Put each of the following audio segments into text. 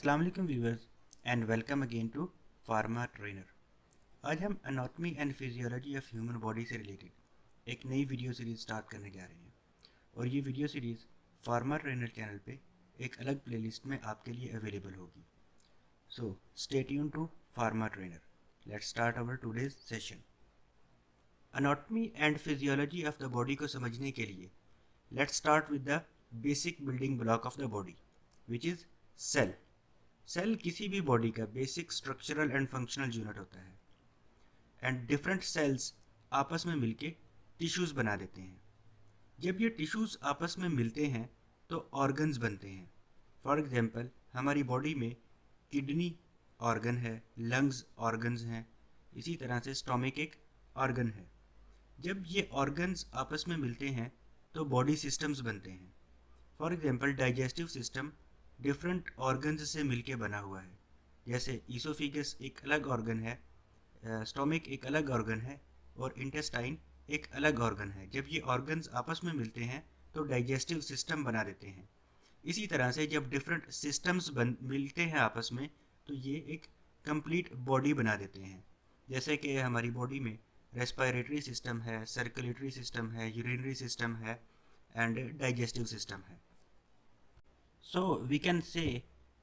अस्सलाम वालेकुम viewers and welcome again to pharma trainer. आज हम anatomy and physiology of human body से रिलेटेड एक नई वीडियो सीरीज स्टार्ट करने जा रहे हैं और ये video series pharma trainer channel पे एक अलग प्लेलिस्ट में आपके लिए अवेलेबल होगी। So stay tune to pharma trainer. Let's start our today's session. Anatomy and physiology of the body को समझने के लिए let's start with the basic building block of the body which is cell. Cell किसी भी body का basic structural and functional unit होता है and different cells आपस में मिलके टिश्यूज़ बना देते हैं। जब ये टिश्यूज़ आपस में मिलते हैं तो ऑर्गन्स बनते हैं। फॉर एग्जांपल हमारी बॉडी में किडनी ऑर्गन है, लंग्स ऑर्गन्स हैं, इसी तरह से स्टोमक एक ऑर्गन है। जब ये ऑर्गन्स आपस में मिलते हैं तो बॉडी सिस्टम्स बनते हैं। For example digestive system different organs से मिलके बना हुआ है। जैसे ईसोफिगस एक अलग ऑर्गन है, स्टोमक एक अलग ऑर्गन है और इंटेस्टाइन एक अलग ऑर्गन है। जब ये ऑर्गन्स आपस में मिलते हैं तो डाइजेस्टिव सिस्टम बना देते हैं। इसी तरह से जब डिफरेंट सिस्टम्स मिलते हैं आपस में तो ये एक कंप्लीट बॉडी बना देते हैं। जैसे कि हमारी बॉडी में रेस्पिरेटरी सिस्टम है, सर्कुलेटरी सिस्टम है, यूरिनरी सिस्टम है एंड डाइजेस्टिव सिस्टम है। So we can say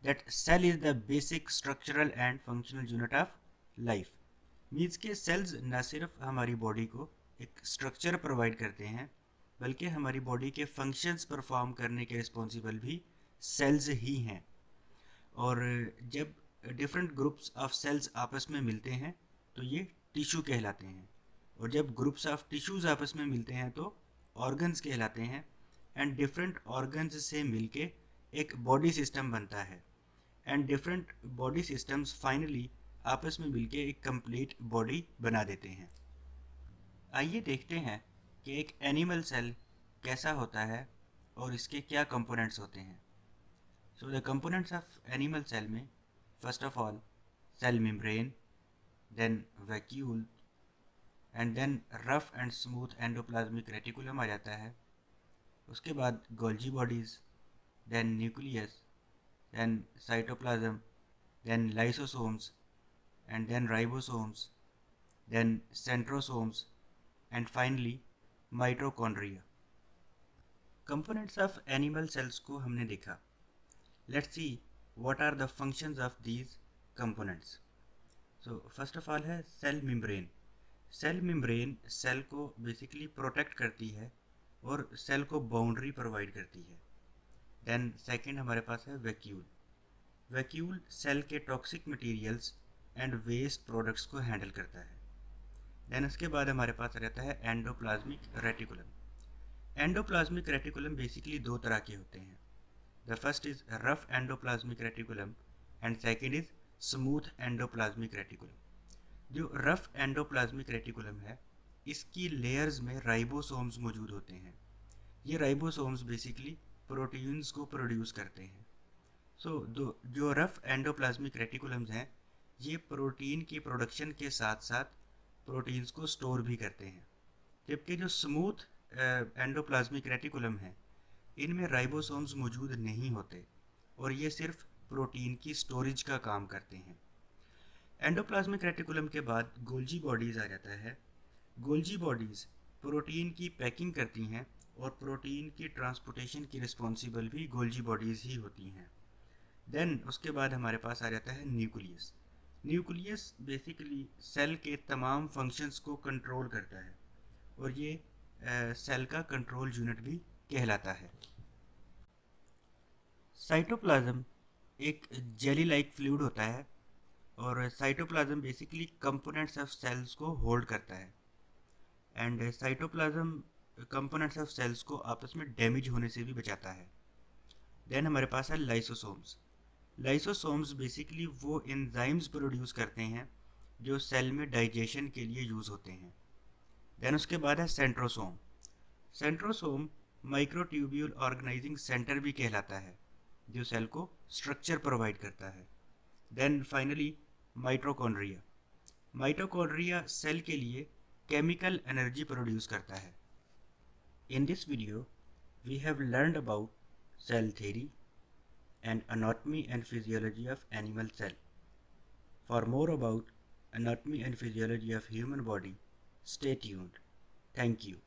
that cell is the basic structural and functional unit of life. Means के सेल्स न सिर्फ हमारी बॉडी को एक स्ट्रक्चर प्रोवाइड करते हैं बल्कि हमारी बॉडी के फंक्शंस परफॉर्म करने के रिस्पॉन्सिबल भी सेल्स ही हैं। और जब डिफरेंट ग्रुप्स ऑफ सेल्स आपस में मिलते हैं तो ये टिश्यू कहलाते हैं और जब ग्रुप्स ऑफ टिश्यूज़ आपस में मिलते हैं तो ऑर्गन्स कहलाते हैं एंड डिफरेंट ऑर्गन्स से मिलके एक बॉडी सिस्टम बनता है and different body systems finally आपस में मिलके एक कंप्लीट बॉडी बना देते हैं। आइए देखते हैं कि एक एनिमल सेल कैसा होता है और इसके क्या कंपोनेंट्स होते हैं। So the components of animal cell में first of all cell membrane, then vacuole and then rough and smooth endoplasmic reticulum आ जाता है। उसके बाद Golgi bodies, then nucleus, then cytoplasm, then lysosomes, and then ribosomes, then centrosomes, and finally mitochondria. Components of animal cells को हमने देखा। Let's see what are the functions of these components. So first of all है cell membrane. Cell membrane cell को basically protect करती है और cell को boundary provide करती है। देन सेकेंड हमारे पास है वैक्यूल। वैक्यूल सेल के toxic materials and waste products को हैंडल करता है। देन उसके बाद हमारे पास रहता है endoplasmic reticulum. Endoplasmic reticulum basically दो तरह के होते हैं। The first is rough endoplasmic reticulum and second is smooth endoplasmic reticulum. जो रफ एंडोप्लाज्मिक रेटिकुलम है इसकी लेयर्स में राइबोसोम्स मौजूद होते हैं। ये राइबोसोम्स बेसिकली प्रोटीन्स को प्रोड्यूस करते हैं। जो रफ एंडोप्लाज्मिक रेटिकुलम्स हैं ये प्रोटीन की प्रोडक्शन के साथ साथ प्रोटीन्स को स्टोर भी करते हैं। जबकि जो स्मूथ एंडोप्लाज्मिक रेटिकुलम है इनमें राइबोसोम्स मौजूद नहीं होते और ये सिर्फ प्रोटीन की स्टोरेज का काम करते हैं। एंडोप्लाज्मिक रेटिकुलम के बाद गोल्जी बॉडीज़ आ जाता है। गोल्जी बॉडीज़ प्रोटीन की पैकिंग करती हैं और प्रोटीन की ट्रांसपोर्टेशन की रिस्पॉन्सिबल भी गोल्जी बॉडीज़ ही होती हैं। देन उसके बाद हमारे पास आ जाता है न्यूक्लियस। न्यूक्लियस बेसिकली सेल के तमाम फंक्शंस को कंट्रोल करता है और ये सेल का कंट्रोल यूनिट भी कहलाता है। साइटोप्लाज्म एक जेली लाइक फ्लूइड होता है और cytoplasm basically components of cells को होल्ड करता है and cytoplasm components of cells को आपस में डैमेज होने से भी बचाता है। देन हमारे पास है लाइसोसोम्स। लाइसोसोम्स बेसिकली वो एंजाइम्स प्रोड्यूस करते हैं जो सेल में डाइजेशन के लिए यूज़ होते हैं। देन उसके बाद है centrosome. Centrosome microtubule organising centre भी कहलाता है जो सेल को स्ट्रक्चर प्रोवाइड करता है। Then finally mitochondria. Mitochondria cell के लिए केमिकल एनर्जी प्रोड्यूस करता है। In this video, we have learned about cell theory, and anatomy and physiology of animal cell. For more about anatomy and physiology of human body, stay tuned. Thank you.